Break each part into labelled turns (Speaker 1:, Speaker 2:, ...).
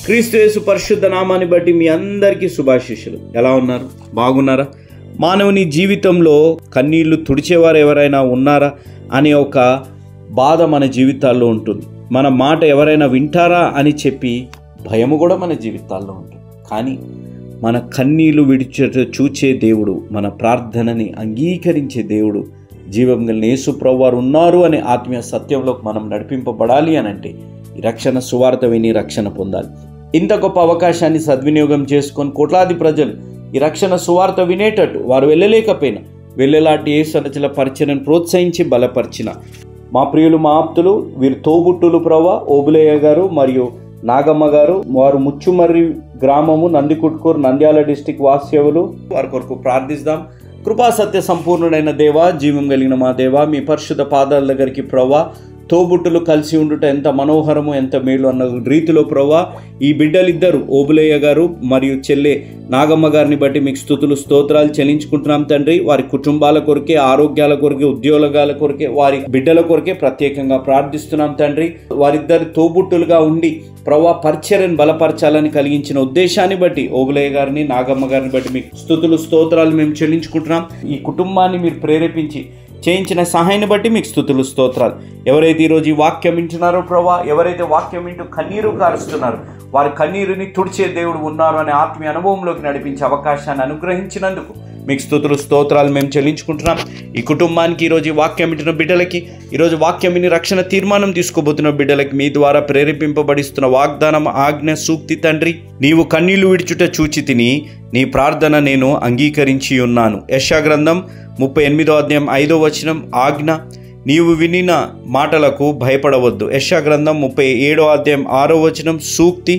Speaker 1: క్రీస్తు యేసు పరిశుద్ధ నామాన్ని బట్టి మీ అందరికీ శుభాశీస్సులు. ఎలా ఉన్నారు? బాగున్నారా? మానవుని జీవితంలో కన్నీళ్లు తుడిచేవారు ఎవరైనా ఉన్నారా అనే ఒక బాధ మన జీవితాల్లో ఉంటుంది. మన మాట ఎవరైనా వింటారా అని చెప్పి భయము కూడా మన జీవితాల్లో ఉంటుంది. కానీ మన కన్నీళ్లు చూచే దేవుడు, మన ప్రార్థనని అంగీకరించే దేవుడు, జీవం కలిగిన యేసు ప్రభువారు ఉన్నారు అనే ఆత్మీయ సత్యంలోకి మనం నడిపింపబడాలి అని అంటే ఈ రక్షణ సువార్త విని రక్షణ పొందాలి. ఇంత గొప్ప అవకాశాన్ని సద్వినియోగం చేసుకొని కోట్లాది ప్రజలు ఈ రక్షణ సువార్త వినేటట్టు వారు వెళ్ళలేకపోయినా వెళ్ళేలాంటి యేసు రచనల పరిచయను ప్రోత్సహించి బలపరిచిన మా ప్రియులు, మా ఆప్తులు, వీరు తోబుట్టులు ప్రభా ఓబులయ్య గారు మరియు నాగమ్మ గారు, వారు ముచ్చుమర్రి గ్రామము, నందికుట్కూరు, నంద్యాల డిస్టిక్ వాస్యవులు, వారి కొరకు ప్రార్థిస్తాం. కృపా సత్య సంపూర్ణుడైన దేవా, జీవం కలిగిన మా దేవా, మీ పరిశుద్ధ పాదాల దగ్గరికి ప్రభా తోబుట్టులు కలిసి ఉండుట ఎంత మనోహరము, ఎంత మేలు అన్న రీతిలో ప్రభా ఈ బిడ్డలిద్దరు ఓబులయ్య గారు మరియు చెల్లె నాగమ్మ గారిని బట్టి మీకు స్తుతులు స్తోత్రాలు చెల్లించుకుంటున్నాం తండ్రి. వారి కుటుంబాల కొరకే, ఆరోగ్యాల కొరకే, ఉద్యోగాల కొరకే, వారి బిడ్డల కొరకే ప్రత్యేకంగా ప్రార్థిస్తున్నాం తండ్రి. వారిద్దరు తోబుట్టులుగా ఉండి ప్రభా పరిచర్యను బలపరచాలని కలిగించిన ఉద్దేశాన్ని బట్టి ఓబులయ్య గారిని, నాగమ్మ గారిని బట్టి మీకు స్తుతులు స్తోత్రాలు మేము చెల్లించుకుంటున్నాం. ఈ కుటుంబాన్ని మీరు ప్రేరేపించి చేయించిన సహాయాన్ని బట్టి మీకు స్తుతులు స్తోత్రాలు. ఎవరైతే ఈరోజు ఈ వాక్యం వింటున్నారో ప్రభా, ఎవరైతే వాక్యం వింటూ కన్నీరు కారుస్తున్నారో వారి కన్నీరుని తుడిచే దేవుడు ఉన్నారు అనే ఆత్మీయ అనుభవంలోకి నడిపించే అవకాశాన్ని అనుగ్రహించినందుకు మీకు స్తుతులు స్తోత్రాలు మేము చెల్లించుకుంటున్నాం. ఈ కుటుంబానికి ఈరోజు ఈ వాక్యం వింటున్న బిడ్డలకి, ఈరోజు వాక్యం విని రక్షణ తీర్మానం తీసుకోబోతున్న బిడ్డలకి మీ ద్వారా ప్రేరేపింపబడిస్తున్న వాగ్దానం, ఆజ్ఞ, సూక్తి తండ్రి, నీవు కన్నీళ్లు విడిచుట చూచి తిని నీ ప్రార్థన నేను అంగీకరించి ఉన్నాను. యెషయా గ్రంథం 38వ అధ్యాయం 5వ వచనం ఆజ్ఞ, నీవు వినిన మాటలకు భయపడవద్దు. యెషయా గ్రంథం 37వ అధ్యాయం 6వ వచనం సూక్తి,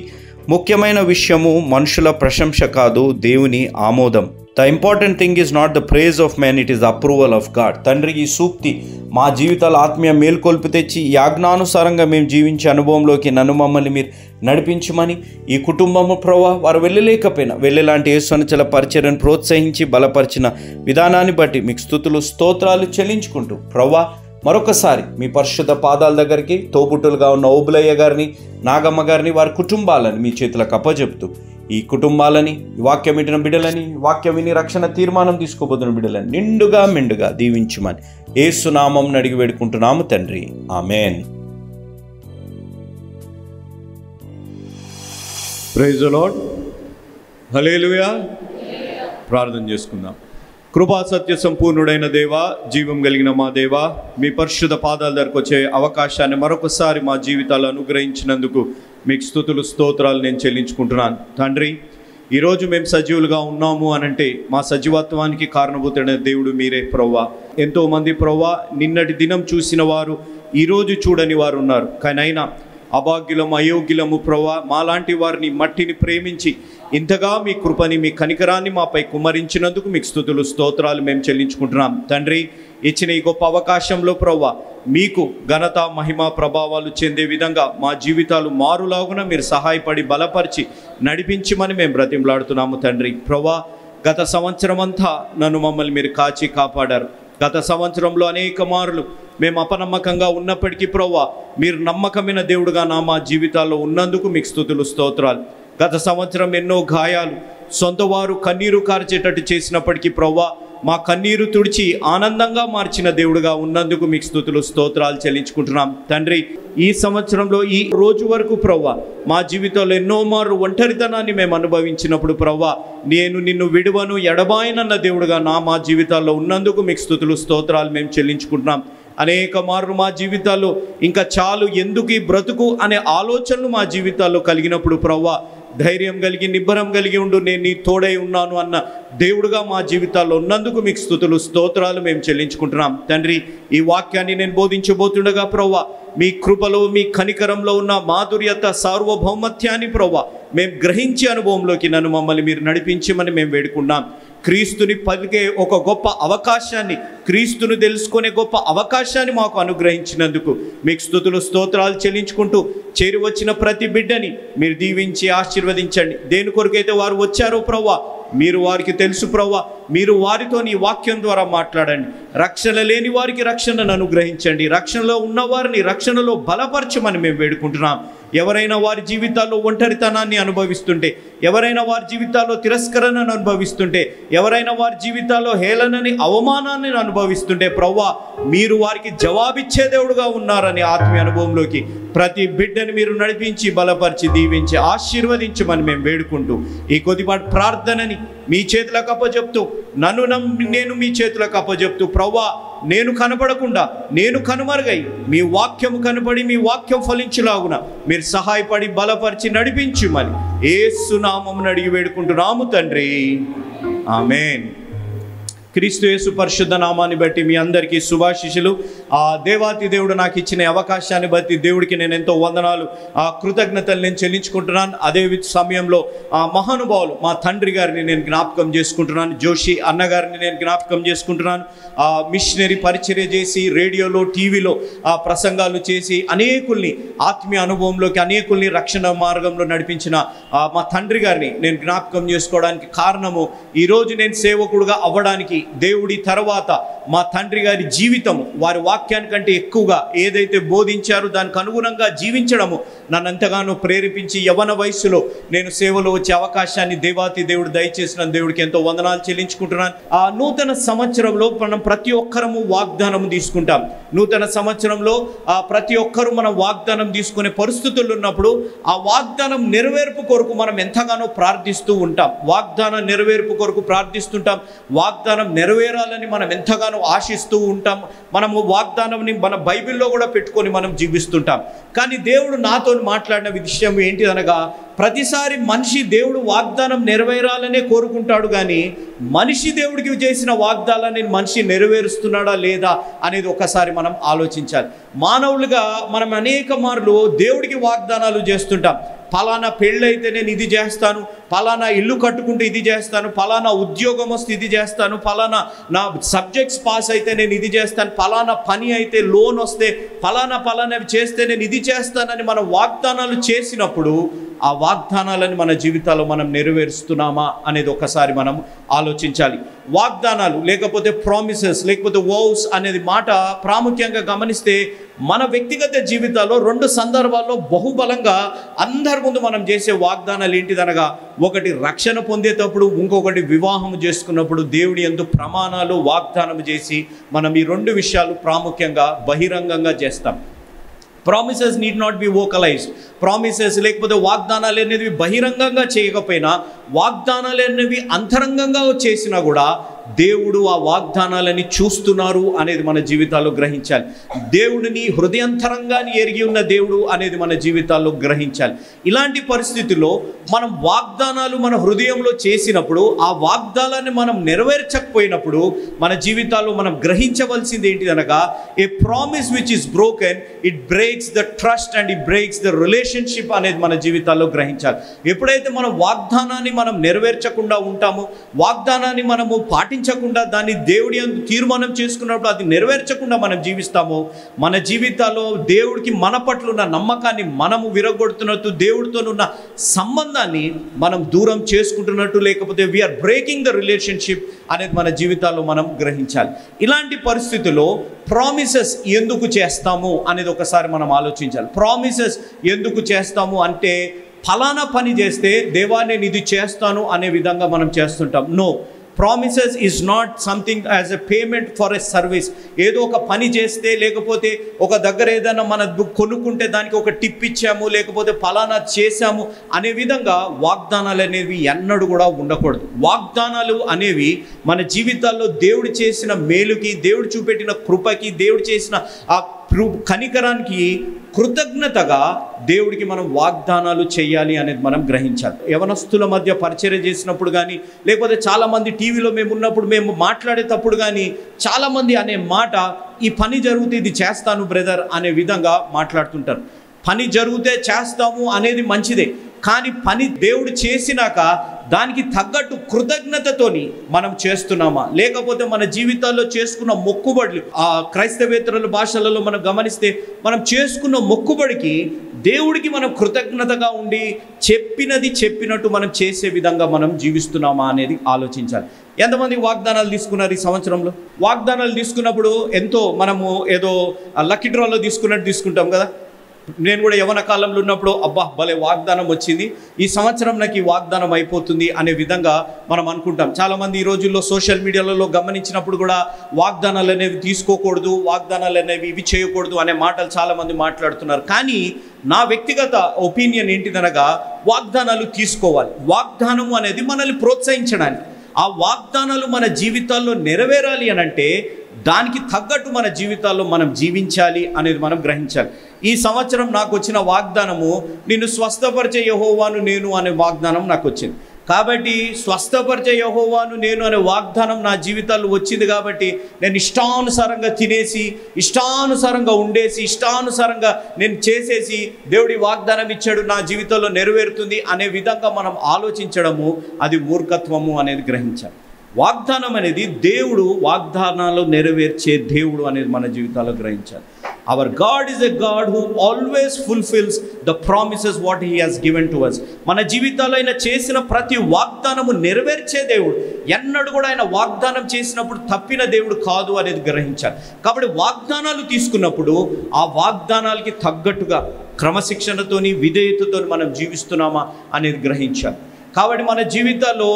Speaker 1: ముఖ్యమైన విషయము మనుషుల ప్రశంస కాదు, దేవుని ఆమోదం. The important thing is not the praise of man, it is the approval of God. తండ్రి, ఈ సూక్తి మా జీవితాల ఆత్మీయ మేల్కొల్పు తెచ్చి ఈ ఆజ్ఞానుసారంగా మేము జీవించే అనుభవంలోకి నన్ను మమ్మల్ని మీరు నడిపించమని, ఈ కుటుంబము ప్రభా వారు వెళ్ళలేకపోయినా వెళ్ళేలాంటి యేసునచల పరిచర్యను ప్రోత్సహించి బలపరిచిన విధానాన్ని బట్టి మీకు స్తుతులు స్తోత్రాలు చెల్లించుకుంటూ ప్రభా మరొకసారి మీ పరిశుద్ధ పాదాల దగ్గరికి తోబుట్టులుగా ఉన్న ఓబులయ్య గారిని, నాగమ్మ గారిని, వారి కుటుంబాలని మీ చేతులకు అప్పచెప్తూ ఈ కుటుంబాలని, వాక్యం వింటున్న బిడ్డలని, వాక్యం విని రక్షణ తీర్మానం తీసుకోబోతున్న బిడ్డలని నిండుగా మెండుగా దీవించమని యేసు నామం అడిగి వేడుకుంటున్నాము తండ్రి, ఆమేన్.
Speaker 2: ప్రైజ్ ది లార్డ్, హల్లెలూయా. ప్రార్థన చేసుకుందాం. కృపా సత్య సంపూర్ణుడైన దేవా, జీవం కలిగిన మా దేవా, మీ పరిశుద్ధ పాదాల దగ్గరకు వచ్చే అవకాశాన్ని మరొకసారి మా జీవితాలు అనుగ్రహించినందుకు మీకు స్తుతులు స్తోత్రాలు నేను చెల్లించుకుంటున్నాను తండ్రి. ఈరోజు మేము సజీవులుగా ఉన్నాము అనంటే మా సజీవత్వానికి కారణభూతుడైన దేవుడు మీరే ప్రవ్వా. ఎంతోమంది ప్రవ్వా నిన్నటి దినం చూసిన వారు ఈరోజు చూడని వారు ఉన్నారు. కానీ అయినా అభాగ్యులము, అయోగ్యులము ప్రవ్వా మాలాంటి వారిని మట్టిని ప్రేమించి ఇంతగా మీ కృపని, మీ కనికరాన్ని మాపై కుమ్మరించినందుకు మీకు స్తుతులు స్తోత్రాలు మేము చెల్లించుకుంటున్నాం తండ్రి. ఇచ్చిన ఈ గొప్ప అవకాశంలో ప్రవ్వా మీకు ఘనత, మహిమ, ప్రభావాలు చెందే విధంగా మా జీవితాలు మారులాగున మీరు సహాయపడి బలపరిచి నడిపించమని మేము బ్రతిమలాడుతున్నాము తండ్రి. ప్రవ్వా గత సంవత్సరం అంతా నన్ను మమ్మల్ని మీరు కాచి కాపాడారు. గత సంవత్సరంలో అనేక మారులు మేము అపనమ్మకంగా ఉన్నప్పటికీ ప్రవ్వా మీరు నమ్మకమైన దేవుడుగా మా జీవితాల్లో ఉన్నందుకు మీకు స్తుతులు స్తోత్రాలు. గత సంవత్సరం ఎన్నో గాయాలు, సొంత వారు కన్నీరు కార్చేటట్టు చేసినప్పటికీ ప్రవ్వా మా కన్నీరు తుడిచి ఆనందంగా మార్చిన దేవుడుగా ఉన్నందుకు మీకు స్తుతులు స్తోత్రాలు చెల్లించుకుంటున్నాం తండ్రి. ఈ సంవత్సరంలో ఈ రోజు వరకు ప్రవ్వా మా జీవితంలో ఎన్నో మారు ఒంటరితనాన్ని మేము అనుభవించినప్పుడు ప్రవ్వా నేను నిన్ను విడువను, ఎడబాయనన్న దేవుడుగా మా జీవితాల్లో ఉన్నందుకు మీకు స్తుతులు స్తోత్రాలు మేము చెల్లించుకుంటున్నాం. అనేక మార్లు మా జీవితాల్లో ఇంకా చాలు, ఎందుకు ఈ బ్రతుకు అనే ఆలోచనలు మా జీవితాల్లో కలిగినప్పుడు ప్రవ్వా ధైర్యం కలిగి, నిబ్బరం కలిగి ఉండు, నేను నీ తోడై ఉన్నాను అన్న దేవుడుగా మా జీవితాల్లో ఉన్నందుకు మీకు స్తుతులు స్తోత్రాలు మేము చెల్లించుకుంటున్నాం తండ్రి. ఈ వాక్యాన్ని నేను బోధించబోతుండగా ప్రవ్వా మీ కృపలో, మీ కనికరంలో ఉన్న మాధుర్యత, సార్వభౌమత్యాన్ని ప్రవ్వా మేము గ్రహించే అనుభవంలోకి నన్ను మమ్మల్ని మీరు నడిపించమని మేము వేడుకున్నాం. క్రీస్తుని పలికే ఒక గొప్ప అవకాశాన్ని క్రీస్తును తెలుసుకునే గొప్ప అవకాశాన్ని మాకు అనుగ్రహించినందుకు మీకు స్తుతులు స్తోత్రాలు చెల్లించుకుంటూ చేరి వచ్చిన ప్రతి బిడ్డని మీరు దీవించి ఆశీర్వదించండి. దేని కొరకైతే వారు వచ్చారో ప్రభువా మీరు వారికి తెలుసు ప్రభువా, మీరు వారితో నీ వాక్యం ద్వారా మాట్లాడండి. రక్షణ లేని వారికి రక్షణను అనుగ్రహించండి. రక్షణలో ఉన్నవారిని రక్షణలో బలపరచమని మేము వేడుకుంటున్నాం. ఎవరైనా వారి జీవితాల్లో ఒంటరితనాన్ని అనుభవిస్తుంటే, ఎవరైనా వారి జీవితాల్లో తిరస్కరణను అనుభవిస్తుంటే, ఎవరైనా వారి జీవితాల్లో హేళనని అవమానాన్ని అనుభవిస్తుంటే ప్రభువా మీరు వారికి జవాబిచ్చే దేవుడుగా ఉన్నారని ఆత్మీయ అనుభవంలోకి ప్రతి బిడ్డని మీరు నడిపించి బలపరిచి దీవించి ఆశీర్వదించమని మేము వేడుకుంటూ ఈ కొద్దిపాటి ప్రార్థనని మీ చేతులకు అప్పచెప్తూ నేను మీ చేతులకు అప్పచెప్తూ ప్రభువా నేను కనపడకుండా నేను కనుమరుగై మీ వాక్యము కనపడి మీ వాక్యం ఫలించులాగున మీరు సహాయపడి బలపరిచి నడిపించుమని యేసు నామమున అడిగి వేడుకుంటున్నాము తండ్రి, ఆమేన్. క్రీస్తు యేసు పరిశుద్ధ నామాన్ని బట్టి మీ అందరికీ శుభాశీస్సులు. ఆ దేవాతి దేవుడు నాకు ఇచ్చిన అవకాశాన్ని బట్టి దేవుడికి నేను ఎంతో వందనాలు కృతజ్ఞతలు నేను చెల్లించుకుంటున్నాను. అదే సమయంలో ఆ మహానుభావులు మా తండ్రి గారిని నేను జ్ఞాపకం చేసుకుంటున్నాను. జోషి అన్నగారిని నేను జ్ఞాపకం చేసుకుంటున్నాను. మిషనరీ పరిచర్య చేసి రేడియోలో టీవీలో ప్రసంగాలు చేసి అనేకుల్ని ఆత్మీయ అనుభవంలోకి అనేకుల్ని రక్షణ మార్గంలో నడిపించిన మా తండ్రి గారిని నేను జ్ఞాపకం చేసుకోవడానికి కారణము ఈరోజు నేను సేవకుడుగా అవ్వడానికి దేవుడి తర్వాత మా తండ్రి గారి జీవితం వారి వాక్యానికంటే ఎక్కువగా ఏదైతే బోధించారో దానికి అనుగుణంగా జీవించడము నన్ను ఎంతగానో ప్రేరేపించి యవ్వన వయసులో నేను సేవలో వచ్చే అవకాశాన్ని దేవాతి దేవుడు దయచేసిన దేవుడికి ఎంతో వందనాలు చెల్లించుకుంటున్నాను. ఆ నూతన సంవత్సరంలో మనం ప్రతి ఒక్కరము వాగ్దానం తీసుకుంటాం. నూతన సంవత్సరంలో ప్రతి ఒక్కరూ మనం వాగ్దానం తీసుకునే పరిస్థితులు ఉన్నప్పుడు ఆ వాగ్దానం నెరవేర్పు కొరకు మనం ఎంతగానో ప్రార్థిస్తూ ఉంటాం. వాగ్దానం నెరవేర్పు కొరకు ప్రార్థిస్తుంటాం. వాగ్దానం నెరవేరాలని మనం ఎంతగానో ఆశిస్తూ ఉంటాం. మనము వాగ్దానంని మన బైబిల్లో కూడా పెట్టుకొని మనం జీవిస్తుంటాం. కానీ దేవుడు నాతో మాట్లాడిన విషయం ఏంటి అనగా, ప్రతిసారి మనిషి దేవుడు వాగ్దానం నెరవేరాలనే కోరుకుంటాడు, కానీ మనిషి దేవుడికి చేసిన వాగ్దానాన్ని మనిషి నెరవేరుస్తున్నాడా లేదా అనేది ఒకసారి మనం ఆలోచించాలి. మానవులుగా మనం అనేక మార్లు దేవుడికి వాగ్దానాలు చేస్తుంటాం. పలానా పెళ్ళైతే నేను ఇది చేస్తాను, పలానా ఇల్లు కట్టుకుంటే ఇది చేస్తాను, పలానా ఉద్యోగం వస్తే ఇది చేస్తాను, పలానా నా సబ్జెక్ట్స్ పాస్ అయితే నేను ఇది చేస్తాను, పలానా పని అయితే లోన్ వస్తే పలానావి చేస్తే నేను ఇది చేస్తానని మనం వాగ్దానాలు చేసినప్పుడు ఆ వాగ్దానాలను మన జీవితాల్లో మనం నెరవేరుస్తున్నామా అనేది ఒకసారి మనం ఆలోచించాలి. వాగ్దానాలు లేకపోతే ప్రామిసెస్ లేకపోతే వోవ్స్ అనేది మాట ప్రాముఖ్యంగా గమనిస్తే మన వ్యక్తిగత జీవితాల్లో రెండు సందర్భాల్లో బహుబలంగా అందరి ముందు మనం చేసే వాగ్దానాలు ఏంటిదనగా, ఒకటి రక్షణ పొందేటప్పుడు, ఇంకొకటి వివాహం చేసుకున్నప్పుడు దేవుడి యందు ప్రమాణాలు వాగ్దానం చేసి మనం ఈ రెండు విషయాలు ప్రాముఖ్యంగా బహిరంగంగా చేస్తాం. Promises need not be vocalized. Promises లేకపోతే వాగ్దానాలు అనేవి బహిరంగంగా చేయకపోయినా, వాగ్దానాలు అనేవి అంతరంగంగా చేసినా కూడా దేవుడు ఆ వాగ్దానాలని చూస్తున్నారు అనేది మన జీవితాల్లో గ్రహించాలి. దేవుడిని హృదయంతరంగాన్ని ఎరిగి ఉన్న దేవుడు అనేది మన జీవితాల్లో గ్రహించాలి. ఇలాంటి పరిస్థితుల్లో మనం వాగ్దానాలు మన హృదయంలో చేసినప్పుడు ఆ వాగ్దానాన్ని మనం నెరవేర్చకపోయినప్పుడు మన జీవితాల్లో మనం గ్రహించవలసింది ఏంటిదనగా, a promise which is broken it breaks the trust and it breaks the relationship అనేది మన జీవితాల్లో గ్రహించాలి. ఎప్పుడైతే మనం వాగ్దానాన్ని మనం నెరవేర్చకుండా ఉంటామో, వాగ్దానాన్ని మనము పాటించకుండా దాన్ని దేవుడి యందు తీర్మానం చేసుకున్నప్పుడు అది నెరవేర్చకుండా మనం జీవిస్తామో, మన జీవితాల్లో దేవుడికి మన పట్ల ఉన్న నమ్మకాన్ని మనము విరగొడుతున్నట్టు, దేవుడితో ఉన్న సంబంధాన్ని మనం దూరం చేసుకుంటున్నట్టు, లేకపోతే వీఆర్ బ్రేకింగ్ ద రిలేషన్షిప్ అనేది మన జీవితాల్లో మనం గ్రహించాలి. ఇలాంటి పరిస్థితుల్లో ప్రామిసెస్ ఎందుకు చేస్తాము అనేది ఒకసారి మనం ఆలోచించాలి. ప్రామిసెస్ ఎందుకు చేస్తాము అంటే, ఫలానా పని చేస్తే దేవా నేను ఇది చేస్తాను అనే విధంగా మనం చేస్తుంటాం. No, promises is not something as a payment for a service. ఏదో ఒక పని చేస్తే, లేకపోతే ఒక దగ్గర ఏదైనా మన కొనుక్కుంటే దానికి ఒక టిప్ ఇచ్చాము, లేకపోతే ఫలానా చేశాము అనే విధంగా వాగ్దానాలు అనేవి ఎన్నడూ కూడా ఉండకూడదు. వాగ్దానాలు అనేవి మన జీవితాల్లో దేవుడు చేసిన మేలుకి, దేవుడు చూపెట్టిన కృపకి, దేవుడు చేసిన ఆ కనికరానికి కృతజ్ఞతగా దేవుడికి మనం వాగ్దానాలు చేయాలి అనేది మనం గ్రహించాలి. యవనస్తుల మధ్య పరిచర్య చేసినప్పుడు కానీ, లేకపోతే చాలామంది టీవీలో మేము ఉన్నప్పుడు మేము మాట్లాడేటప్పుడు కానీ చాలామంది అనే మాట, ఈ పని జరిగితే ఇది చేస్తాను బ్రదర్ అనే విధంగా మాట్లాడుతుంటారు. పని జరిగితే చేస్తాము అనేది మంచిదే,
Speaker 1: కానీ పని దేవుడు చేసినాక దానికి తగ్గట్టు కృతజ్ఞతతోని మనం చేస్తున్నామా, లేకపోతే మన జీవితాల్లో చేసుకున్న మొక్కుబడులు, ఆ క్రైస్తవేతరుల భాషలలో మనం గమనిస్తే మనం చేసుకున్న మొక్కుబడికి దేవుడికి మనం కృతజ్ఞతగా ఉండి చెప్పినది చెప్పినట్టు మనం చేసే విధంగా మనం జీవిస్తున్నామా అనేది ఆలోచించాలి. ఎంతమంది వాగ్దానాలు తీసుకున్నారు ఈ సంవత్సరంలో? వాగ్దానాలు తీసుకున్నప్పుడు ఎంతో మనము ఏదో లక్కీ డ్రాలో తీసుకున్నట్టు తీసుకుంటాం కదా. నేను కూడా యవ్వన కాలంలో ఉన్నప్పుడు అబ్బా భలే వాగ్దానం వచ్చింది, ఈ సంవత్సరం నాకు ఈ వాగ్దానం అయిపోతుంది అనే విధంగా మనం అనుకుంటాం. చాలామంది ఈ రోజుల్లో సోషల్ మీడియాలలో గమనించినప్పుడు కూడా వాగ్దానాలు అనేవి తీసుకోకూడదు, వాగ్దానాలు అనేవి ఇవి చేయకూడదు అనే మాటలు చాలామంది మాట్లాడుతున్నారు. కానీ నా వ్యక్తిగత ఒపీనియన్ ఏంటిదనగా వాగ్దానాలు తీసుకోవాలి. వాగ్దానము అనేది మనల్ని ప్రోత్సహించడానికి, ఆ వాగ్దానాలు మన జీవితాల్లో నెరవేరాలి అనంటే దానికి తగ్గట్టు మన జీవితాల్లో మనం జీవించాలి అనేది మనం గ్రహించాలి. ఈ సంవత్సరం నాకు వచ్చిన వాగ్దానము నిన్ను స్వస్థపరిచే యెహోవాను నేను అనే వాగ్దానం నాకు వచ్చింది. కాబట్టి స్వస్థపరిచే యెహోవాను నేను అనే వాగ్దానం నా జీవితాల్లో వచ్చింది కాబట్టి నేను ఇష్టానుసారంగా తినేసి, ఇష్టానుసారంగా ఉండేసి, ఇష్టానుసారంగా నేను చేసేసి దేవుడి వాగ్దానం ఇచ్చాడు నా జీవితంలో నెరవేరుతుంది అనే విధంగా మనం ఆలోచించడము అది మూర్ఖత్వము అనేది గ్రహించాలి. వాగ్దానం అనేది దేవుడు వాగ్దానాలు నెరవేర్చే దేవుడు అనేది మన జీవితాల్లో గ్రహించాలి. Our God is a God who always fulfils the promises what he has given to us. మన జీవితాల్లో ఆయన చేసిన ప్రతి వాగ్దానము నెరవేర్చే దేవుడు. ఎన్నడూ కూడా ఆయన వాగ్దానం చేసినప్పుడు తప్పిన దేవుడు కాదు అనేది గ్రహించాలి. కాబట్టి వాగ్దానాలు తీసుకున్నప్పుడు ఆ వాగ్దానాలకి తగ్గట్టుగా క్రమశిక్షణతోని విధేయతతోని మనం జీవిస్తున్నామా అనేది గ్రహించాలి. కాబట్టి మన జీవితాల్లో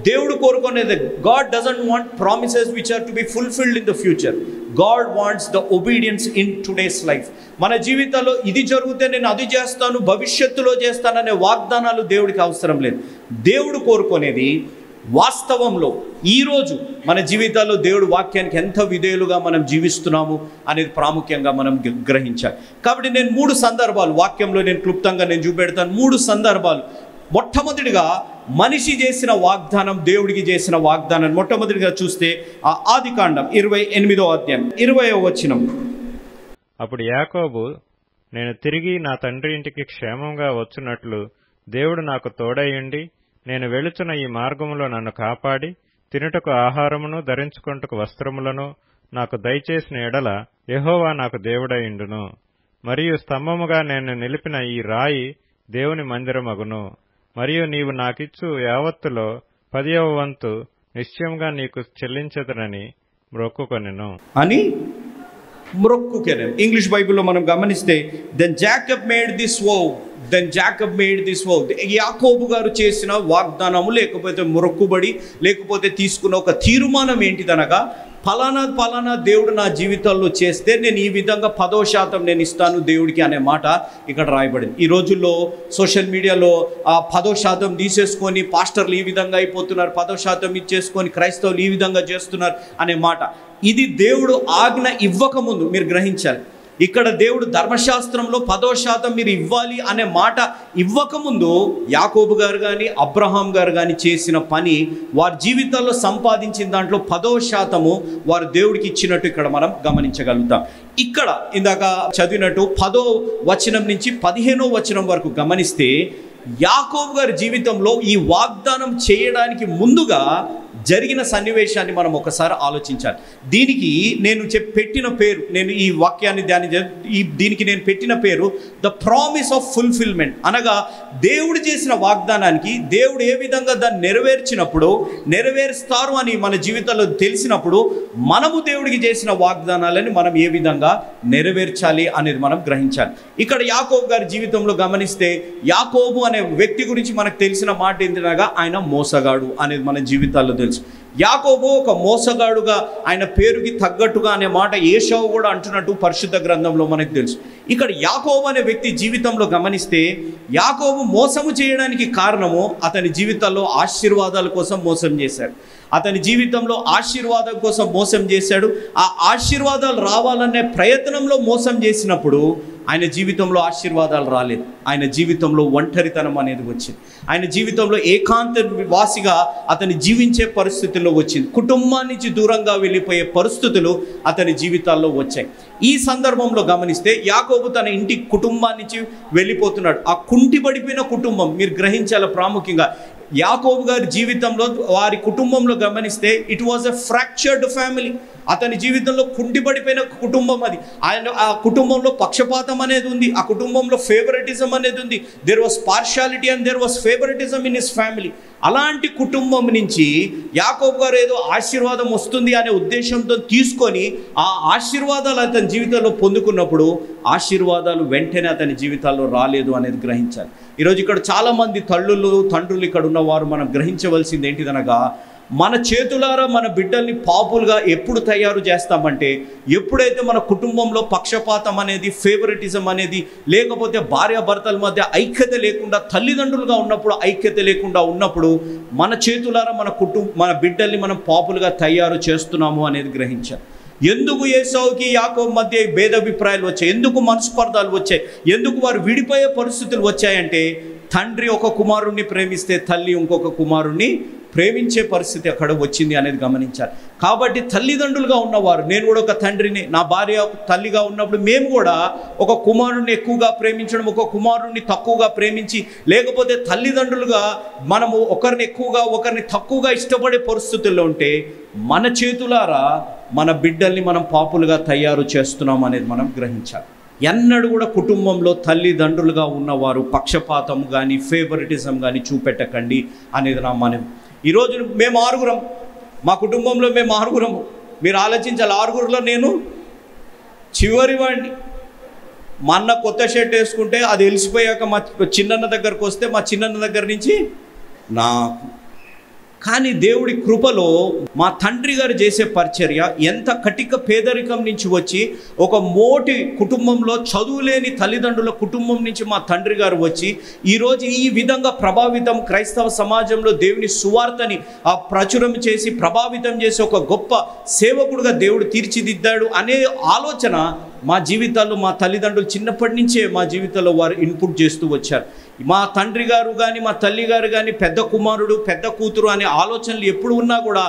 Speaker 1: దేవుడు కోరుకునేది, God doesn't want promises which are to be fulfilled in the future. God wants the obedience in today's life. మన జీవితాల్లో ఇది జరిగితే నేను అది చేస్తాను, భవిష్యత్తులో చేస్తాననే వాగ్దానాలు దేవుడికి అవసరం లేదు. దేవుడు కోరుకునేది వాస్తవంలో ఈరోజు మన జీవితాల్లో దేవుడు వాక్యానికి ఎంత విధేయులుగా మనం జీవిస్తున్నాము అనేది ప్రాముఖ్యంగా మనం గ్రహించాలి. కాబట్టి నేను 3 సందర్భాలు వాక్యంలో నేను క్లుప్తంగా నేను చూపెడతాను. 3 సందర్భాలు. మొట్టమొదటిగా మనిషి చేసిన వాగ్దానం, దేవుడికి చేసిన వాగ్దానం. మొట్టమొదటిగా చూస్తే ఆ ఆదికాండం 28వ అధ్యాయం 20వ వచనం.
Speaker 3: అప్పుడు యాకోబు, నేను తిరిగి నా తండ్రి ఇంటికి క్షేమంగా వచ్చునట్లు దేవుడు నాకు తోడయ్యుండి నేను వెళుచున్న ఈ మార్గములో నన్ను కాపాడి తినుటకు ఆహారమును ధరించుకొనుటకు వస్త్రములను నాకు దయచేసిన ఎడల యెహోవా నాకు దేవుడయ్యుండును. మరియు స్తంభముగా నేను నిలిపిన ఈ రాయి దేవుని మందిరమగును. మరియు నీవు నాకిచ్చు యావత్తులో 10వ వంతు నిశ్చయంగా నీకు చెల్లించదనని మ్రొక్కుకొనెను
Speaker 1: అని మ్రొక్కుకొనెను. ఇంగ్లీష్ బైబిల్లో మనం గమనిస్తే దెన్ జాకబ్ మేడ్ దిస్ వో. యాకోబు గారు చేసిన వాగ్దానము లేకపోతే మొక్కుబడి లేకపోతే తీసుకున్న ఒక తీర్మానం ఏంటిదనగా, ఫలానా దేవుడు నా జీవితాల్లో చేస్తే నేను ఈ విధంగా 10% నేను ఇస్తాను దేవుడికి అనే మాట ఇక్కడ రాయబడింది. ఈ రోజుల్లో సోషల్ మీడియాలో ఆ 10% తీసేసుకొని పాస్టర్లు ఈ విధంగా అయిపోతున్నారు, 10% ఇచ్చేసుకొని క్రైస్తవులు ఈ విధంగా చేస్తున్నారు అనే మాట. ఇది దేవుడు ఆజ్ఞ ఇవ్వకముందు మీరు గ్రహించాలి. ఇక్కడ దేవుడు ధర్మశాస్త్రంలో 10% మీరు ఇవ్వాలి అనే మాట ఇవ్వకముందు యాకోబు గారు కానీ అబ్రహాం గారు కానీ చేసిన పని, వారి జీవితాల్లో సంపాదించిన దాంట్లో 10% వారు దేవుడికి ఇచ్చినట్టు ఇక్కడ మనం గమనించగలుగుతాం. ఇక్కడ ఇందాక చదివినట్టు 10వ వచనం నుంచి 15వ వచనం వరకు గమనిస్తే యాకోబు గారి జీవితంలో ఈ వాగ్దానం చేయడానికి ముందుగా జరిగిన సన్నివేశాన్ని మనం ఒకసారి ఆలోచించాలి. దీనికి నేను పెట్టిన పేరు, నేను ఈ వాక్యాన్ని దీనికి నేను పెట్టిన పేరు ద ప్రామిస్ ఆఫ్ ఫుల్ఫిల్మెంట్. అనగా దేవుడు చేసిన వాగ్దానానికి దేవుడు ఏ విధంగా దాన్ని నెరవేరుస్తారు అని మన జీవితంలో తెలిసినప్పుడు మనము దేవుడికి చేసిన వాగ్దానాలని మనం ఏ విధంగా నెరవేర్చాలి అనేది మనం గ్రహించాలి. ఇక్కడ యాకోబు గారి జీవితంలో గమనిస్తే యాకోబు అనే వ్యక్తి గురించి మనకు తెలిసిన మాట ఏంటనగా ఆయన మోసగాడు అనేది మన జీవితాల్లో తెలుసు. యాకోబు ఒక మోసగాడుగా, ఆయన పేరుకి తగ్గట్టుగా అనే మాట ఏశావు కూడా అంటున్నట్టు పరిశుద్ధ గ్రంథంలో మనకు తెలుసు. ఇక్కడ యాకోబు అనే వ్యక్తి జీవితంలో గమనిస్తే యాకోబు మోసము చేయడానికి కారణము అతని జీవితంలో ఆశీర్వాదాల కోసం మోసం చేశాడు. అతని జీవితంలో ఆశీర్వాదం కోసం మోసం చేశాడు. ఆ ఆశీర్వాదాలు రావాలనే ప్రయత్నంలో మోసం చేసినప్పుడు ఆయన జీవితంలో ఆశీర్వాదాలు రాలేదు. ఆయన జీవితంలో ఒంటరితనం అనేది వచ్చింది. ఆయన జీవితంలో ఏకాంత వాసిగా అతని జీవించే పరిస్థితుల్లో వచ్చింది. కుటుంబాన్ని నుంచి దూరంగా వెళ్ళిపోయే పరిస్థితులు అతని జీవితాల్లో వచ్చాయి. ఈ సందర్భంలో గమనిస్తే యాకోబు తన ఇంటి కుటుంబాన్ని నుంచి వెళ్ళిపోతున్నాడు. ఆ కుంటిపడిపోయిన కుటుంబం మీరు గ్రహించాల. ప్రాముఖ్యంగా యాకోబు గారి జీవితంలో వారి కుటుంబంలో గమనిస్తే it was a fractured family. అతని జీవితంలో కుంటిపడిపోయిన కుటుంబం అది. ఆయన ఆ కుటుంబంలో పక్షపాతం అనేది ఉంది, ఆ కుటుంబంలో ఫేవరెటిజం అనేది ఉంది. There was partiality and there was favouritism in his family. అలాంటి కుటుంబం నుంచి యాకోబు గారు ఏదో ఆశీర్వాదం వస్తుంది అనే ఉద్దేశంతో తీసుకొని ఆ ఆశీర్వాదాలు అతని జీవితంలో పొందుకున్నప్పుడు ఆశీర్వాదాలు వెంటనే అతని జీవితాల్లో రాలేదు అనేది గ్రహించాలి. ఈరోజు ఇక్కడ చాలామంది తల్లులు తండ్రులు ఇక్కడ ఉన్నవారు మనం గ్రహించవలసింది ఏంటిదనగా, మన చేతులారా మన బిడ్డల్ని పాపులుగా ఎప్పుడు తయారు చేస్తామంటే ఎప్పుడైతే మన కుటుంబంలో పక్షపాతం అనేది, ఫేవరెటిజం అనేది, లేకపోతే భార్యాభర్తల మధ్య ఐక్యత లేకుండా, తల్లిదండ్రులుగా ఉన్నప్పుడు ఐక్యత లేకుండా ఉన్నప్పుడు మన చేతులారా మన బిడ్డల్ని మనం పాపులుగా తయారు చేస్తున్నాము అనేది గ్రహించాలి. ఎందుకు ఏసావుకి యాకోబు మధ్య భేదాభిప్రాయాలు వచ్చాయి? ఎందుకు మనస్పర్ధాలు వచ్చాయి? ఎందుకు వారు విడిపోయే పరిస్థితులు వచ్చాయంటే తండ్రి ఒక కుమారుణ్ణి ప్రేమిస్తే తల్లి ఇంకొక కుమారుణ్ణి ప్రేమించే పరిస్థితి అక్కడ వచ్చింది అనేది గమనించాలి. కాబట్టి తల్లిదండ్రులుగా ఉన్నవారు, నేను కూడా ఒక తండ్రిని, నా భార్య తల్లిగా ఉన్నప్పుడు మేము కూడా ఒక కుమారుణ్ణి ఎక్కువగా ప్రేమించడం, ఒక కుమారుణ్ణి తక్కువగా ప్రేమించి, లేకపోతే తల్లిదండ్రులుగా మనము ఒకరిని ఎక్కువగా ఒకరిని తక్కువగా ఇష్టపడే పరిస్థితుల్లో ఉంటే మన చేతులారా మన బిడ్డల్ని మనం పాపులుగా తయారు చేస్తున్నాం అనేది మనం గ్రహించాలి. ఎన్నడూ కూడా కుటుంబంలో తల్లిదండ్రులుగా ఉన్నవారు పక్షపాతం కానీ ఫేవరెటిజం కానీ చూపెట్టకండి అనేది నా మనవి. ఈరోజు మేము 6గురం, మా కుటుంబంలో మేము 6గురము. మీరు ఆలోచించాలి, 6గురిలో నేను చివరి వాడిని. మా అన్న కొత్త షర్ట్ వేసుకుంటే అది వెలిసిపోయాక మా చిన్నన్న దగ్గరకు వస్తే మా చిన్నన్న దగ్గర నుంచి నాకు. కానీ దేవుడి కృపలో మా తండ్రి గారు చేసే పరిచర్య ఎంత కటిక పేదరికం నుంచి వచ్చి ఒక మోటి కుటుంబంలో, చదువులేని తల్లిదండ్రుల కుటుంబం నుంచి మా తండ్రి గారు వచ్చి ఈరోజు ఈ విధంగా ప్రభావితం, క్రైస్తవ సమాజంలో దేవుని సువార్తని ప్రచురం చేసి ప్రభావితం చేసి ఒక గొప్ప సేవకుడుగా దేవుడు తీర్చిదిద్దాడు అనే ఆలోచన మా జీవితాల్లో మా తల్లిదండ్రులు చిన్నప్పటి నుంచే మా జీవితంలో వారు ఇన్పుట్ చేస్తూ వచ్చారు. మా తండ్రి గారు కానీ మా తల్లి గారు కానీ పెద్ద కుమారుడు పెద్ద కూతురు అనే ఆలోచనలు ఎప్పుడు ఉన్నా కూడా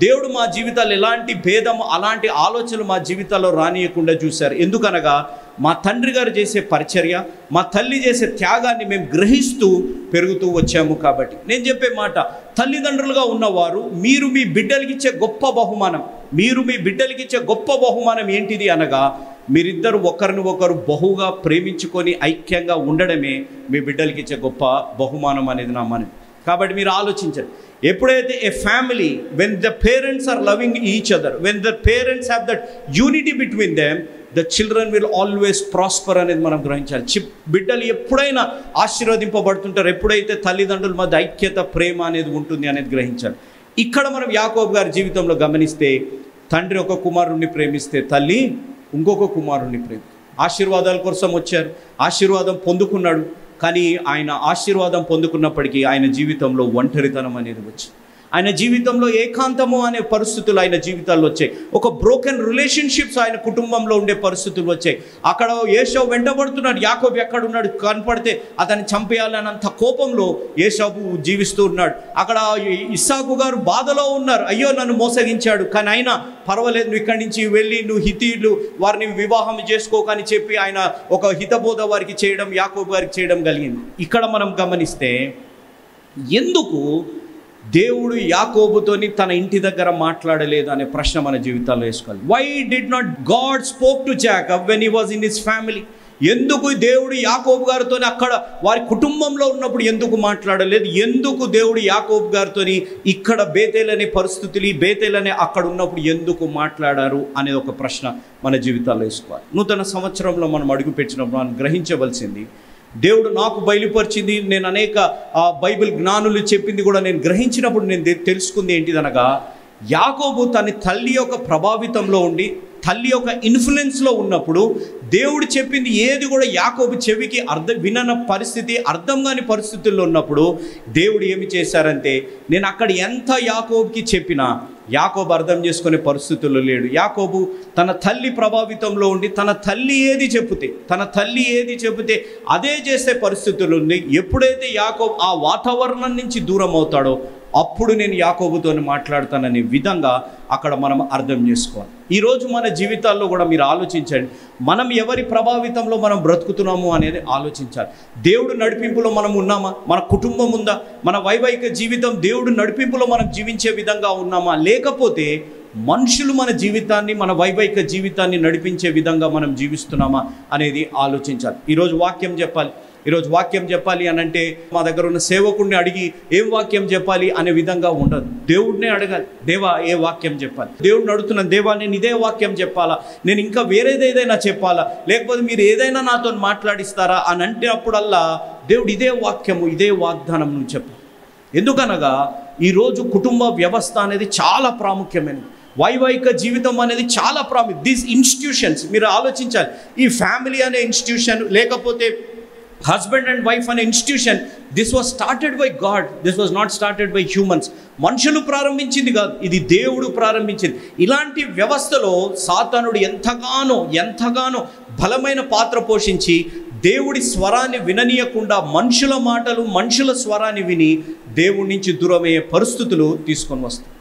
Speaker 1: దేవుడు మా జీవితాలు ఎలాంటి భేదం, అలాంటి ఆలోచనలు మా జీవితాల్లో రానియకుండా చూశారు. ఎందుకనగా మా తండ్రి గారు చేసే పరిచర్య, మా తల్లి చేసే త్యాగాన్ని మేము గ్రహిస్తూ పెరుగుతూ వచ్చాము. కాబట్టి నేను చెప్పే మాట, తల్లిదండ్రులుగా ఉన్నవారు మీరు మీ బిడ్డలకి ఇచ్చే గొప్ప బహుమానం ఏంటిది అనగా మీరిద్దరు ఒకరిని ఒకరు బహుగా ప్రేమించుకొని ఐక్యంగా ఉండడమే మీ బిడ్డలకి ఇచ్చే గొప్ప బహుమానం అనేది నా మనవి. కాబట్టి మీరు ఆలోచించండి, ఎప్పుడైతే a family, when the parents are loving each other, when the parents have that unity between them, the children will always prosper అనేది మనం గ్రహించాలి. బిడ్డలు ఎప్పుడైనా ఆశీర్వదింపబడుతుంటారు ఎప్పుడైతే తల్లిదండ్రుల మధ్య ఐక్యత, ప్రేమ అనేది ఉంటుంది అనేది గ్రహించాలి. ఇక్కడ మనం యాకోబు గారి జీవితంలో గమనిస్తే తండ్రి ఒక కుమారుణ్ణి ప్రేమిస్తే తల్లి ఇంకొక కుమారుణ్ణి ఆశీర్వాదాల కోసం వచ్చారు, ఆశీర్వాదం పొందుకున్నాడు. కానీ ఆయన ఆశీర్వాదం పొందుకున్నప్పటికీ ఆయన జీవితంలో ఒంటరితనం అనేది వచ్చింది. ఆయన జీవితంలో ఏకాంతము అనే పరిస్థితులు ఆయన జీవితాల్లో వచ్చాయి. ఒక బ్రోకెన్ రిలేషన్షిప్స్ ఆయన కుటుంబంలో ఉండే పరిస్థితులు వచ్చాయి. అక్కడ ఏసావు వెంటబడుతున్నాడు, యాకోబు ఎక్కడున్నాడు కనపడితే అతన్ని చంపేయాలన్నంత కోపంలో ఏసావు జీవిస్తూ ఉన్నాడు. అక్కడ ఇస్సాకు గారు బాధలో ఉన్నారు, అయ్యో నన్ను మోసగించాడు, కానీ అయినా పర్వాలేదు, నువ్వు ఇక్కడి నుంచి వెళ్ళి నువ్వు హితీయులు వారిని వివాహం చేసుకోకని చెప్పి ఆయన ఒక హితబోధ వారికి చేయడం, యాకోబు గారికి చేయడం కలిగింది. ఇక్కడ మనం గమనిస్తే ఎందుకు దేవుడు యాకోబుతోని తన ఇంటి దగ్గర మాట్లాడలేదు అనే ప్రశ్న మన జీవితాల్లో వేసుకోవాలి. Why did not God spoke to Jacob when he was in his family? ఎందుకు దేవుడు యాకోబు గారితో అక్కడ వారి కుటుంబంలో ఉన్నప్పుడు ఎందుకు మాట్లాడలేదు? ఎందుకు దేవుడు యాకోబు గారితో ఇక్కడ బేతేల్ అనే పరిస్థితులు, బేతేల్ అనే అక్కడ ఉన్నప్పుడు ఎందుకు మాట్లాడారు అనేది ఒక ప్రశ్న మన జీవితాల్లో వేసుకోవాలి. నూతన సంవత్సరంలో మనం అడుగుపెట్టినప్పుడు మనం గ్రహించవలసింది, దేవుడు నాకు బయలుపరిచింది, నేను అనేక బైబిల్ జ్ఞానులు చెప్పింది కూడా నేను గ్రహించినప్పుడు నేను తెలుసుకుంది ఏంటిదనగా, యాకోబు తన తల్లి యొక్క ప్రభావితంలో ఉండి తల్లి యొక్క ఇన్ఫ్లుయెన్స్లో ఉన్నప్పుడు దేవుడు చెప్పింది ఏది కూడా యాకోబు చెవికి వినని పరిస్థితి, అర్థం కాని పరిస్థితుల్లో ఉన్నప్పుడు దేవుడు ఏమి చేశారంటే, నేను అక్కడ ఎంత యాకోబుకి చెప్పినా
Speaker 2: యాకోబు అర్థం చేసుకునే పరిస్థితుల్లో లేడు. యాకోబు తన తల్లి ప్రభావితంలో ఉండి తన తల్లి ఏది చెబితే అదే చేసే పరిస్థితులు ఉంది. ఎప్పుడైతే యాకోబు ఆ వాతావరణం నుంచి దూరం అవుతాడో అప్పుడు నేను యాకోబుతో మాట్లాడతాననే విధంగా అక్కడ మనం అర్థం చేసుకోవాలి. ఈరోజు మన జీవితాల్లో కూడా మీరు ఆలోచించండి, మనం ఎవరి ప్రభావితంలో మనం బ్రతుకుతున్నాము అనేది ఆలోచించాలి. దేవుడు నడిపింపులో మనం ఉన్నామా? మన కుటుంబం ఉందా? మన వైవాహిక జీవితం దేవుడు నడిపింపులో మనం జీవించే విధంగా ఉన్నామా? లేకపోతే మనుషులు మన జీవితాన్ని, మన వైవాహిక జీవితాన్ని నడిపించే విధంగా మనం జీవిస్తున్నామా అనేది ఆలోచించాలి. ఈరోజు వాక్యం చెప్పాలి అని అంటే మా దగ్గర ఉన్న సేవకుడిని అడిగి ఏం వాక్యం చెప్పాలి అనే విధంగా ఉండదు. దేవుడినే అడగాలి, దేవా ఏ వాక్యం చెప్పాలి? దేవుడిని అడుగుతున్నాను, దేవా నేను ఇదే వాక్యం చెప్పాలా, నేను ఇంకా వేరేది ఏదైనా చెప్పాలా, లేకపోతే మీరు ఏదైనా నాతో మాట్లాడిస్తారా అని అంటే అప్పుడల్లా దేవుడు ఇదే వాక్యము, ఇదే వాగ్దానం నువ్వు చెప్పు. ఎందుకనగా ఈరోజు కుటుంబ వ్యవస్థ అనేది చాలా ప్రాముఖ్యమైనది. వైవాహిక జీవితం అనేది చాలా ప్రాముఖ్యం. దీస్ ఇన్స్టిట్యూషన్స్ మీరు ఆలోచించాలి. ఈ ఫ్యామిలీ అనే ఇన్స్టిట్యూషన్, లేకపోతే హస్బెండ్ అండ్ వైఫ్ అనే institution, this was started by God, this was not started by humans. మనుషులు ప్రారంభించింది కాదు, ఇది దేవుడు ప్రారంభించింది. ఇలాంటి వ్యవస్థలో సాతానుడు ఎంతగానో బలమైన పాత్ర పోషించి దేవుడి స్వరాన్ని విననీయకుండా మనుషుల మాటలు, మనుషుల స్వరాన్ని విని దేవుడి నుంచి దూరమయ్యే పరిస్థితులు తీసుకొని వస్తాయి.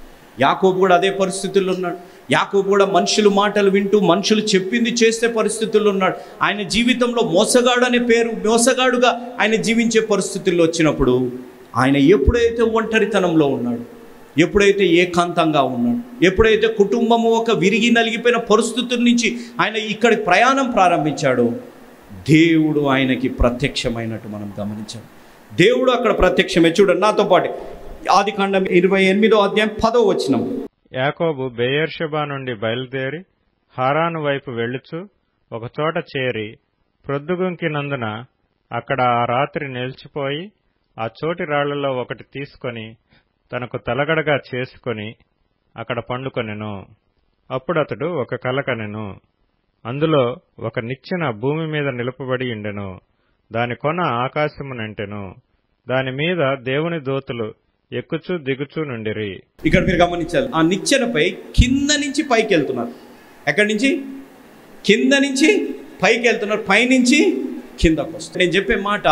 Speaker 2: యాకోబు కూడా అదే పరిస్థితుల్లో ఉన్నాడు. యాకోబు కూడా మనుషుల మాటలు వింటూ మనుషులు చెప్పింది చేసే పరిస్థితుల్లో ఉన్నాడు. ఆయన జీవితంలో మోసగాడు అనే పేరు, మోసగాడుగా ఆయన జీవించే పరిస్థితుల్లో వచ్చినప్పుడు ఆయన ఎప్పుడైతే ఒంటరితనంలో ఉన్నాడు, ఎప్పుడైతే ఏకాంతంగా ఉన్నాడు, ఎప్పుడైతే కుటుంబము ఒక విరిగి నలిగిపోయిన పరిస్థితుల నుంచి ఆయన ఇక్కడి ప్రయాణం ప్రారంభించాడో దేవుడు ఆయనకి ప్రత్యక్షమైనట్టు మనం గమనించాం. దేవుడు అక్కడ ప్రత్యక్షమే. చూడండి నాతో పాటు ఆదికాండం 28వ అధ్యాయం 10వ వచనం.
Speaker 3: యాకోబు బెయేర్షెబా నుండి బయలుదేరి హారాను వైపు వెళ్ళుచు ఒకచోట చేరి ప్రొద్దుగుంకినందున అక్కడ ఆ రాత్రి నిలిచిపోయి ఆ చోటి రాళ్లలో ఒకటి తీసుకొని తనకు తలగడగా చేసుకొని అక్కడ పండుకొనెను. అప్పుడతడు ఒక కల కనెను. అందులో ఒక నిచ్చెన భూమి మీద నిలుపబడి ఉండెను. దాని కొన ఆకాశమునంటెను. దాని మీద దేవుని దూతలు ఎక్కుచూ దిగుచూ నుండిరి.
Speaker 2: ఇక్కడ మీరు గమనించాలి, ఆ నిచ్చెనపై కింద నుంచి పైకి వెళ్తున్నారు. ఎక్కడి నుంచి? కింద నుంచి పైకి వెళ్తున్నారు, పైనుంచి కిందకు వస్తారు. నేను చెప్పే మాట,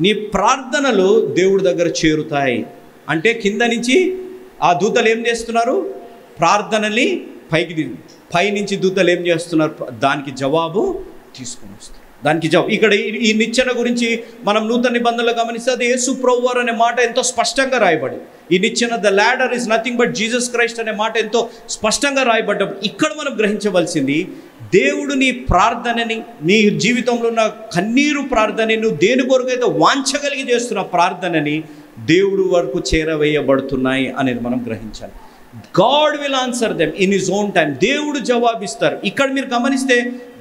Speaker 2: నీ ప్రార్థనలు దేవుడి దగ్గర చేరుతాయి అంటే కింద నుంచి ఆ దూతలు ఏం చేస్తున్నారు? ప్రార్థనని పైనుంచి దూతలు ఏం చేస్తున్నారు? దానికి జవాబు తీసుకొని వస్తారు. దానికి జవాబు ఇక్కడ ఈ నిచ్చెన గురించి మనం నూతన నిబంధనలు గమనిస్తే అది యేసు ప్రభువారు అనే మాట ఎంతో స్పష్టంగా రాయబడి, ఈ నిచ్చెన the ladder is nothing but Jesus Christ అనే మాట ఎంతో స్పష్టంగా రాయబడ్డప్పుడు ఇక్కడ మనం గ్రహించవలసింది, దేవుడు నీ ప్రార్థనని, నీ జీవితంలో ఉన్న కన్నీరు ప్రార్థనని, నువ్వు దేని కొరకైతే వాంఛగలిగి చేస్తున్న ప్రార్థనని దేవుడు వరకు చేరవేయబడుతున్నాయి అనేది మనం గ్రహించాలి. God will answer them in his own time. దేవుడు జవాబిస్తారు. ఇక్కడ మీరు గమనిస్తే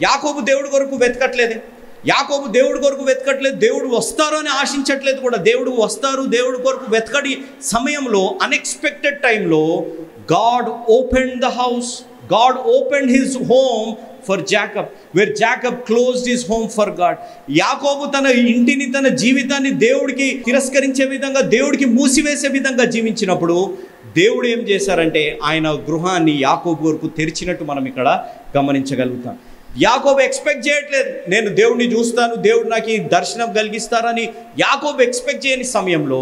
Speaker 2: యాకోబు దేవుడి కొరకు వెతకట్లేదు, దేవుడు వస్తారు అని ఆశించట్లేదు కూడా. దేవుడు వస్తారు, దేవుడి కొరకు వెతకడి సమయంలో అన్ఎక్స్పెక్టెడ్ టైంలో God opened the house, God opened his home for Jacob, where Jacob closed his home for God. యాకోబు తన ఇంటిని, తన జీవితాన్ని దేవుడికి తిరస్కరించే విధంగా, దేవుడికి మూసివేసే విధంగా జీవించినప్పుడు దేవుడు ఏం చేశారంటే ఆయన గృహాన్ని యాకోబు వరకు తెరిచినట్టు మనం ఇక్కడ గమనించగలుగుతాం. యాకోబు ఎక్స్పెక్ట్ చేయట్లేదు, నేను దేవుడిని చూస్తాను, దేవుడు నాకు ఈ దర్శనం కలిగిస్తారని యాకోబు ఎక్స్పెక్ట్ చేయని సమయంలో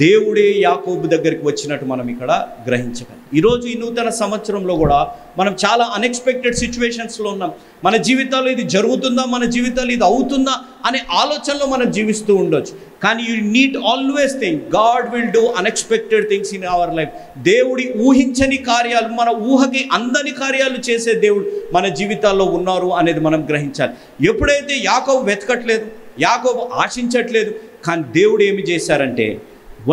Speaker 2: దేవుడే యాకోబు దగ్గరికి వచ్చినట్టు మనం ఇక్కడ గ్రహించగలం. ఈరోజు ఈ నూతన సంవత్సరంలో కూడా మనం చాలా అన్ఎక్స్పెక్టెడ్ సిచ్యువేషన్స్లో ఉన్నాం. మన జీవితాల్లో ఇది జరుగుతుందా, మన జీవితాల్లో ఇది అవుతుందా అనే ఆలోచనలో మనం జీవిస్తూ ఉండొచ్చు. కానీ you need always think God will do unexpected things in our life. దేవుడి ఊహించని కార్యాలు, మన ఊహకి అందని కార్యాలు చేసే దేవుడు మన జీవితాల్లో ఉన్నారు అనేది మనం గ్రహించాలి. ఎప్పుడైతే యాకోబు వెతకట్లేదు, యాకోబు ఆశించట్లేదు, కానీ దేవుడు ఏమి చేశారంటే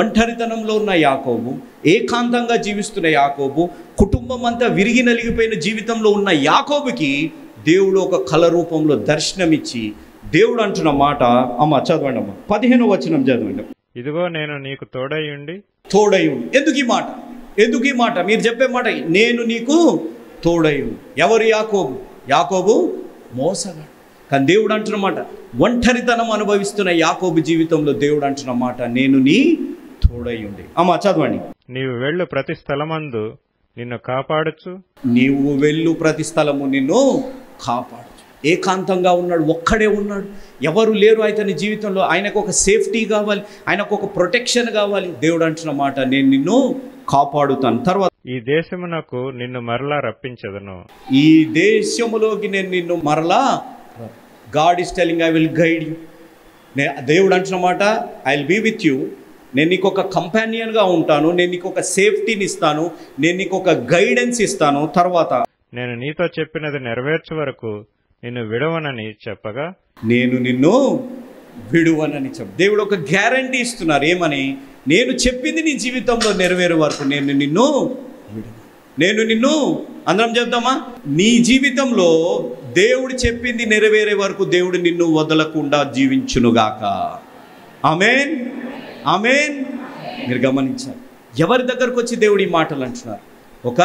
Speaker 2: ఒంటరితనంలో ఉన్న యాకోబు, ఏకాంతంగా జీవిస్తున్న యాకోబు, కుటుంబం అంతా విరిగి నలిగిపోయిన జీవితంలో ఉన్న యాకోబుకి దేవుడు ఒక కళ రూపంలో దర్శనమిచ్చి దేవుడు అంటున్న మాట, అమ్మ చదవండి అమ్మ, 15వ వచనం చదవండి.
Speaker 3: ఇదిగో నేను నీకు తోడైయుండి.
Speaker 2: ఎందుకు ఈ మాట? మీరు చెప్పే మాట, నేను నీకు తోడైయుండి. ఎవరు? యాకోబు మోసగాడు. కానీ దేవుడు అంటున్నమాట, ఒంటరితనం అనుభవిస్తున్న యాకోబు జీవితంలో దేవుడు అంటున్నమాట, నేను నీ తోడైయుండి. అమ్మా చదవండి.
Speaker 3: నీవు వెళ్ళు ప్రతి స్థలమందు నిన్ను కాపాడుచు,
Speaker 2: నీవు వెళ్ళు ప్రతి స్థలము నిన్ను కాపాడు. ఏకాంతంగా ఉన్నాడు, ఒక్కడే ఉన్నాడు, ఎవరు లేరు అతని జీవితంలో. ఆయనకు ఒక సేఫ్టీ కావాలి, ఆయనకు ఒక ప్రొటెక్షన్ కావాలి. దేవుడు అంటున్న మాట, నేను నిన్ను కాపాడుతాను. తర్వాత,
Speaker 3: ఈ దేశమునకు నిన్ను మరలా రప్పించదను.
Speaker 2: ఈ దేశములోకి నేను నిన్ను మరలా, God is telling I will guide you. దేవుడు అంటున్న మాట, I will be with you. నేను నీకు ఒక కంపానియన్గా ఉంటాను, నేను నీకు ఒక సేఫ్టీని ఇస్తాను, నేను నీకు ఒక గైడెన్స్ ఇస్తాను. తర్వాత,
Speaker 3: నేను నీతో చెప్పినది నెరవేర్చు వరకు నిన్ను విడవనని చెప్పగా, నేను
Speaker 2: నిన్ను విడువనని దేవుడు ఒక గ్యారంటీ ఇస్తున్నారు. ఏమని? నేను చెప్పింది నీ జీవితంలో నెరవేరే వరకు నేను నిన్ను విడువ. నేను నిన్ను, అందరం చెప్దామా, నీ జీవితంలో దేవుడు చెప్పింది నెరవేరే వరకు దేవుడు నిన్ను వదలకుండా జీవించునుగాక. ఆమేన్, ఆమేన్. మీరు గమనించాలి, ఎవరి దగ్గరకు వచ్చి దేవుడు ఈ మాటలు అంటున్నారు? ఒక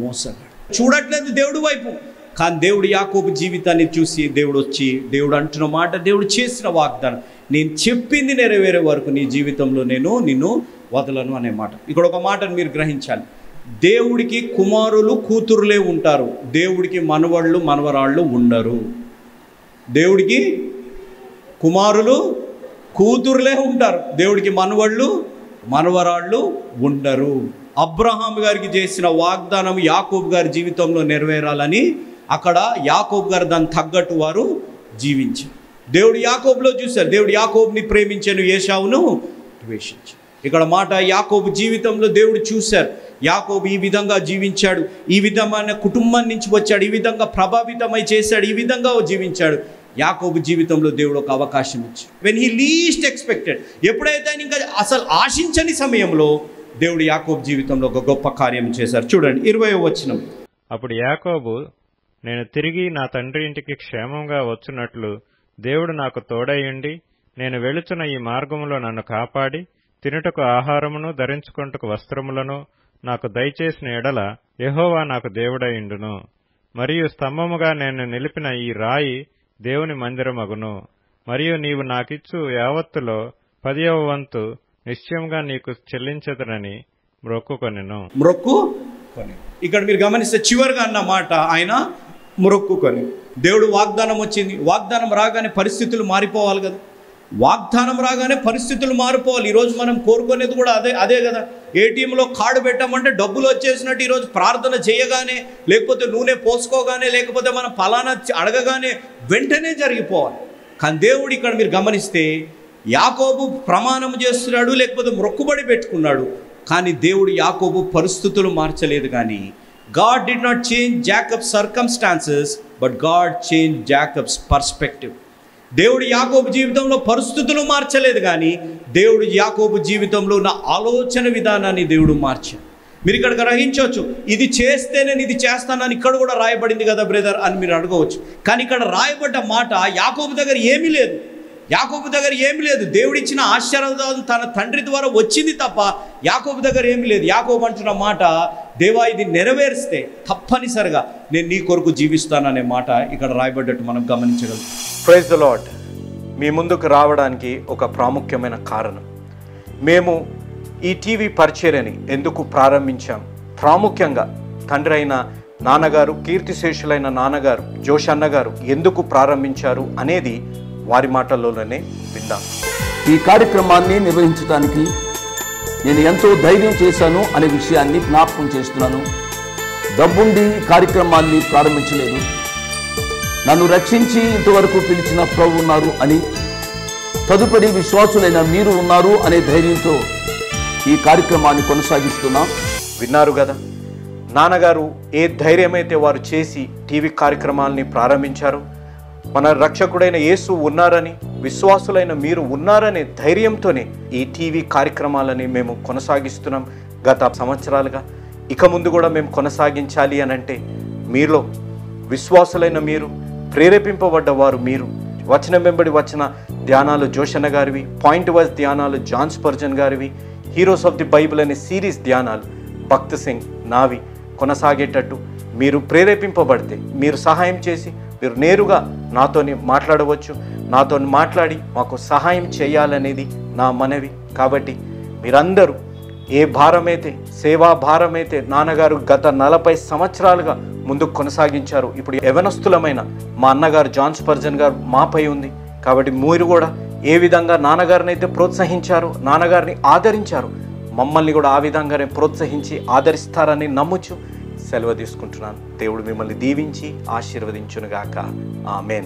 Speaker 2: మోసగాడు. చూడట్లేదు దేవుడు వైపు, కానీ దేవుడు యాకోబు జీవితాన్ని చూసి దేవుడు వచ్చి, దేవుడు అంటున్న మాట, దేవుడు చేసిన వాగ్దానం, నేను చెప్పింది నెరవేరే వరకు నీ జీవితంలో నేను నిన్ను వదలను అనే మాట. ఇక్కడ ఒక మాటను మీరు గ్రహించాలి. దేవుడికి కుమారులు కూతురులే ఉంటారు, దేవుడికి మనవళ్ళు మనవరాళ్ళు ఉండరు. దేవుడికి కుమారులు కూతురులే ఉంటారు, దేవుడికి మనవళ్ళు మనవరాళ్ళు ఉండరు. అబ్రహాం గారికి చేసిన వాగ్దానం యాకోబు గారి జీవితంలో నెరవేరాలని అక్కడ యాకోబు గారు దాన్ని తగ్గట్టు వారు జీవించారు. దేవుడు యాకోబులో చూశారు, దేవుడు యాకోబుని ప్రేమించాను, ఏశావును ద్వేషించాడు. ఇక్కడ మాట, యాకోబు జీవితంలో దేవుడు చూశారు, యాకోబు ఈ విధంగా జీవించాడు, ఈ విధమైన కుటుంబం నుంచి వచ్చాడు, ఈ విధంగా ప్రభావితమై చేశాడు, ఈ విధంగా జీవించాడు. యాకోబు జీవితంలో దేవుడు ఒక అవకాశం ఇచ్చాడు. వెన్ హీ లీస్ట్ ఎక్స్పెక్టెడ్, ఎప్పుడైతే ఆయన ఇంకా అసలు ఆశించని సమయంలో దేవుడు యాకోబు జీవితంలో ఒక గొప్ప కార్యం చేశారు. చూడండి 20వ వచనం.
Speaker 3: అప్పుడు యాకోబు, నేను తిరిగి నా తండ్రి ఇంటికి క్షేమంగా వచ్చున్నట్లు దేవుడు నాకు తోడయుండి, నేను వెళుచున్న ఈ మార్గములో నన్ను కాపాడి, తినుటకు ఆహారమును ధరించుకొనుటకు వస్త్రములను నాకు దయచేసిన ఎడల యెహోవా నాకు దేవుడయుండును. మరియు స్తంభముగా నేను నిలిపిన ఈ రాయి దేవుని మందిరమగును. మరియు నీవు నాకిచ్చు యావత్తులో 10వ వంతు నిశ్చయంగా నీకు చెల్లించదనని మొక్కుకొనెను.
Speaker 2: ఇక్కడ మీరు గమనిస్తే చివరిగా అన్న మాట, ఆయన మొక్కుకొని. దేవుడు వాగ్దానం వచ్చింది, వాగ్దానం రాగానే పరిస్థితులు మారిపోవాలి కదా. వాగ్దానం రాగానే పరిస్థితులు మారిపోవాలి. ఈరోజు మనం కోరుకునేది కూడా అదే కదా. ఏటీఎంలో కార్డు పెట్టామంటే డబ్బులు వచ్చేసినట్టు ఈరోజు ప్రార్థన చేయగానే, లేకపోతే నూనె పోసుకోగానే, లేకపోతే మనం ఫలానా అడగగానే వెంటనే జరిగిపోవాలి. కానీ దేవుడు ఇక్కడ మీరు గమనిస్తే, యాకోబు ప్రమాణం చేస్తున్నాడు, లేకపోతే మొక్కుబడి పెట్టుకున్నాడు, కానీ దేవుడు యాకోబు పరిస్థితులు మార్చలేదు. కానీ God did not change Jacob's circumstances, but God changed Jacob's perspective. దేవుడు యాకోబు జీవితంలో పరిస్థితులు మార్చలేదు, కానీ దేవుడు యాకోబు జీవితంలో ఉన్న ఆలోచన విధానాన్ని దేవుడు మార్చాడు. మీరు ఇక్కడ గ్రహించవచ్చు, ఇది చేస్తే నేను ఇది చేస్తానని ఇక్కడ కూడా రాయబడింది కదా బ్రదర్ అని మీరు అడగవచ్చు. కానీ ఇక్కడ రాయబడ్డ మాట యాకోబు దగ్గర ఏమీ లేదు, యాకోబు దగ్గర ఏమి లేదు. దేవుడిచ్చిన ఆశీర్వాదం తన తండ్రి ద్వారా వచ్చింది తప్ప యాకోబు దగ్గర ఏమి లేదు. యాకోబు అంటున్న మాట, దేవా ఇది నెరవేరిస్తే తప్పనిసరిగా నేను నీ కొరకు జీవిస్తాననే మాట ఇక్కడ రాయబడ్డట్టు మనం గమనించగలం.
Speaker 4: Praise the Lord. మీ ముందుకు రావడానికి ఒక ప్రాముఖ్యమైన కారణం, మేము ఈ టీవీ పరిచర్యని ఎందుకు ప్రారంభించాం, ప్రాముఖ్యంగా తండ్రి అయిన నాన్నగారు, కీర్తిశేషులైన నాన్నగారు జోష్ అన్నగారు ఎందుకు ప్రారంభించారు అనేది వారి మాటల్లోనే విందాం.
Speaker 5: ఈ కార్యక్రమాన్ని నిర్వహించడానికి నేను ఎంతో ధైర్యం చేశాను అనే విషయాన్ని జ్ఞాపకం చేస్తున్నాను. డబ్బుండి కార్యక్రమాన్ని ప్రారంభించలేదు, నన్ను రక్షించి ఇంతవరకు పిలిచిన ప్రభు ఉన్నారు అని, తదుపరి విశ్వాసులైన మీరు ఉన్నారు అనే ధైర్యంతో ఈ కార్యక్రమాన్ని కొనసాగిస్తున్నాం.
Speaker 4: విన్నారు కదా, నాన్నగారు ఏ ధైర్యమైతే వారు చేసి టీవీ కార్యక్రమాలని ప్రారంభించారు, మన రక్షకుడైన యేసు ఉన్నారని, విశ్వాసులైన మీరు ఉన్నారనే ధైర్యంతోనే ఈ టీవీ కార్యక్రమాలని మేము కొనసాగిస్తున్నాం గత సంవత్సరాలుగా. ఇక ముందు కూడా మేము కొనసాగించాలి అని అంటే మీలో విశ్వాసులైన మీరు, ప్రేరేపింపబడ్డవారు మీరు, వచనం వెంబడి వచ్చిన ధ్యానాలు జోషన్న గారివి, పాయింట్ వైజ్ ధ్యానాలు జాన్ స్పర్జన్ గారివి, హీరోస్ ఆఫ్ ది బైబిల్ అనే సిరీస్ ధ్యానాలు భక్త్ సింగ్ నావి కొనసాగేటట్టు మీరు ప్రేరేపింపబడితే, మీరు సహాయం చేసి మీరు నేరుగా నాతోని మాట్లాడవచ్చు. నాతో మాట్లాడి మాకు సహాయం చేయాలనేది నా మనవి. కాబట్టి మీరందరూ ఏ భారమైతే, సేవా భారమైతే నాన్నగారు గత 40 సంవత్సరాలుగా ముందుకు కొనసాగించారు, ఇప్పుడు యవనస్తులమైన మా అన్నగారు జాన్ స్పర్జన్ గారు మాపై ఉంది. కాబట్టి మీరు కూడా ఏ విధంగా నాన్నగారిని అయితే ప్రోత్సహించారు, నాన్నగారిని ఆదరించారు, మమ్మల్ని కూడా ఆ విధంగానే ప్రోత్సహించి ఆదరిస్తారని నమ్ముచు సెలవు తీసుకుంటున్నాను. దేవుడు మిమ్మల్ని దీవించి ఆశీర్వదించునుగాక. ఆమేన్.